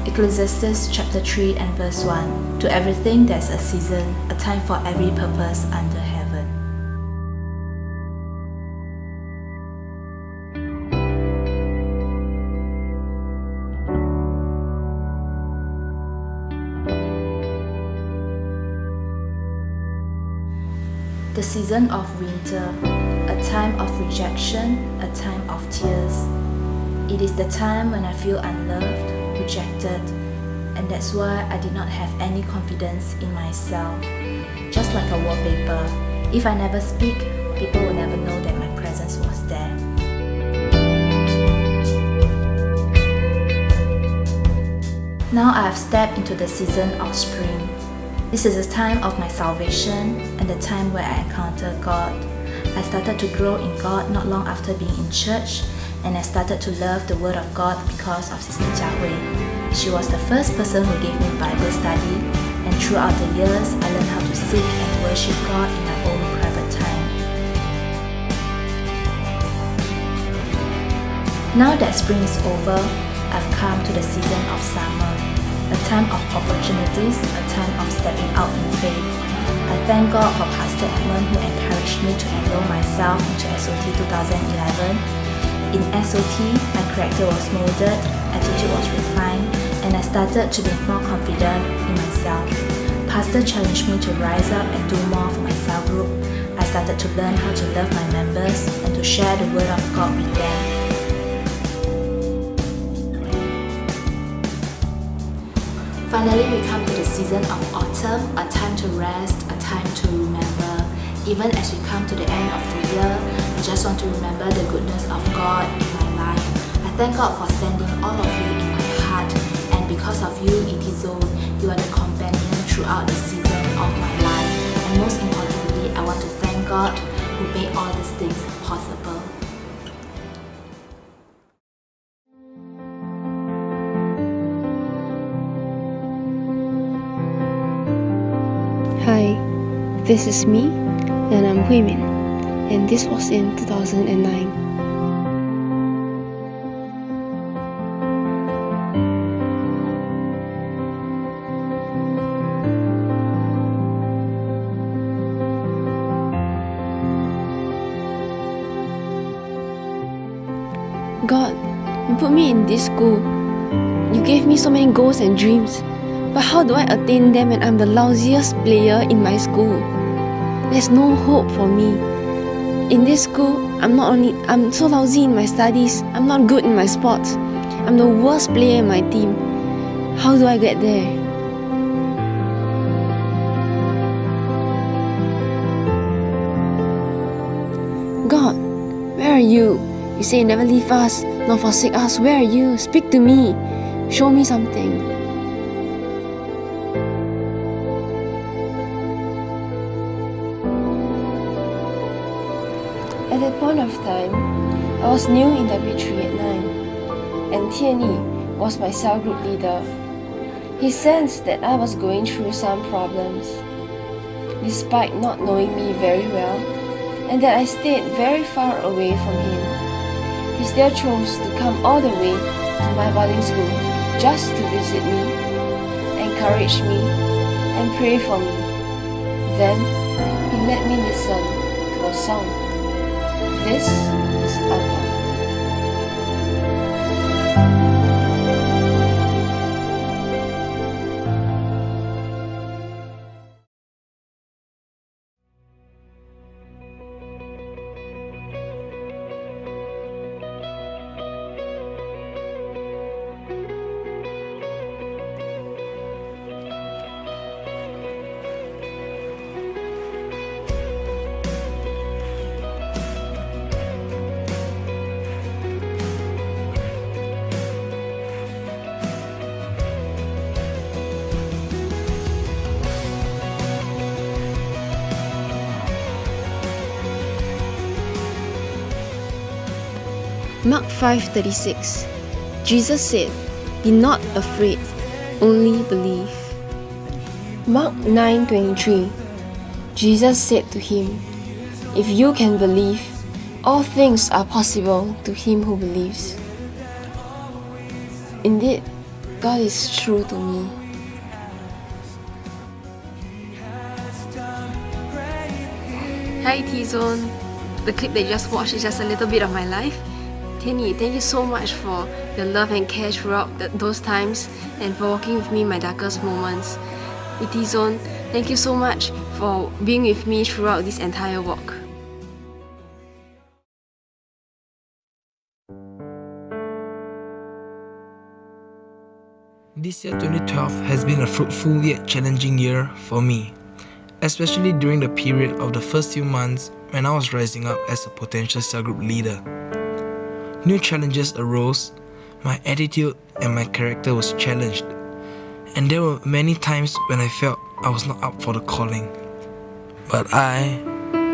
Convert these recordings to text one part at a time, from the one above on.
Ecclesiastes chapter 3 and verse 1. To everything there's a season, a time for every purpose under heaven. The season of winter, a time of rejection, a time of tears. It is the time when I feel unloved, rejected, and that's why I did not have any confidence in myself. Just like a wallpaper, if I never speak, people will never know that my presence was there. Now I have stepped into the season of spring. This is the time of my salvation and the time where I encounter God. I started to grow in God not long after being in church, and I started to love the Word of God because of Sister Jia Hui. She was the first person who gave me Bible study, and throughout the years, I learned how to seek and worship God in my own private time. Now that spring is over, I've come to the season of summer. A time of opportunities, a time of stepping out in faith. I thank God for Pastor Edmund who encouraged me to enroll myself into SOT 2011. In SOT, my character was molded, attitude was refined, and I started to be more confident in myself. Pastor challenged me to rise up and do more for my cell group. I started to learn how to love my members and to share the Word of God with them. Finally, we come to the season of autumn, a time to rest, a time to remember. Even as we come to the end of the year, I just want to remember the goodness of God in my life. I thank God for sending all of you in my heart, and because of you, Itizone, you are the companion throughout the season of my life. And most importantly, I want to thank God who made all these things possible. Hi, this is me, and I'm Hui Min, and this was in 2009. God, you put me in this school. You gave me so many goals and dreams. But how do I attain them when I'm the lousiest player in my school? There's no hope for me. In this school, I'm so lousy in my studies, I'm not good in my sports. I'm the worst player in my team. How do I get there? God, where are you? You say never leave us, nor forsake us. Where are you? Speak to me. Show me something. At that point of time, I was new in W3 at 9, and Tianyi was my cell group leader. He sensed that I was going through some problems, despite not knowing me very well, and that I stayed very far away from him. He still chose to come all the way to my boarding school just to visit me, encourage me, and pray for me. Then, he let me listen to a song. This is Abba. Mark 5:36. Jesus said, "Be not afraid, only believe." Mark 9:23. Jesus said to him, "If you can believe, all things are possible to him who believes." Indeed, God is true to me. Hi T-Zone. The clip that you just watched is just a little bit of my life. Tianyi, thank you so much for your love and care throughout those times and for walking with me in my darkest moments. T-Zone, thank you so much for being with me throughout this entire walk. This year 2012 has been a fruitful yet challenging year for me, especially during the period of the first few months when I was rising up as a potential cell group leader. New challenges arose, my attitude and my character was challenged, and there were many times when I felt I was not up for the calling. But I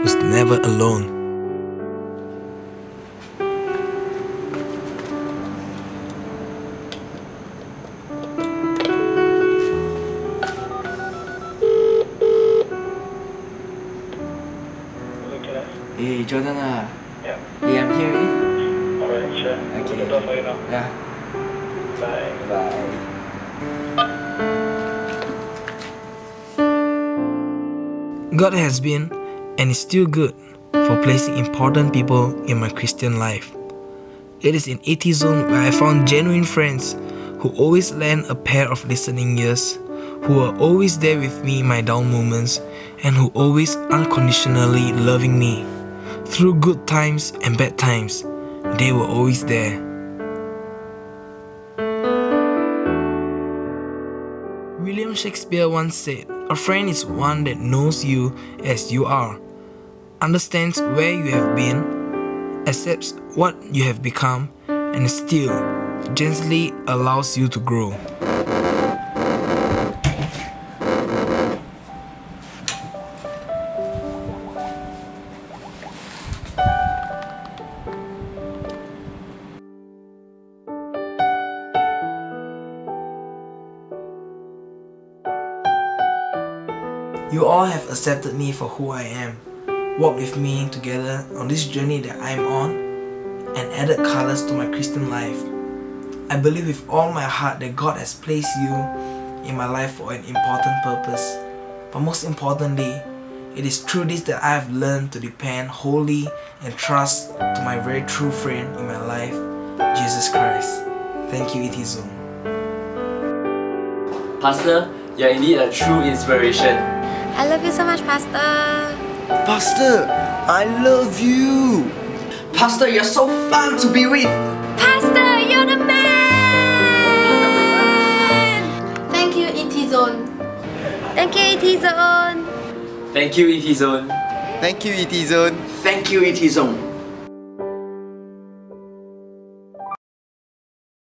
was never alone. Hey, Jordan. Yeah. Hey, I'm here already. Alright, sure. Okay. Open the door for you now. Yeah. Bye. Bye. God has been and is still good for placing important people in my Christian life. It is in T-Zone where I found genuine friends who always lend a pair of listening ears, who are always there with me in my down moments, and who always unconditionally loving me. Through good times and bad times, they were always there. William Shakespeare once said, "A friend is one that knows you as you are, understands where you have been, accepts what you have become, and still gently allows you to grow." You all have accepted me for who I am, walked with me together on this journey that I am on, and added colors to my Christian life. I believe with all my heart that God has placed you in my life for an important purpose. But most importantly, it is through this that I have learned to depend wholly and trust to my very true friend in my life, Jesus Christ. Thank you, T-Zone. Pastor, you're indeed a true inspiration. I love you so much, Pastor. Pastor, I love you. Pastor, you're so fun to be with. Pastor, you're the man! Thank you, T-Zone. Thank you, T-Zone. Thank you, T-Zone. Thank you, T-Zone. Thank you, T-Zone.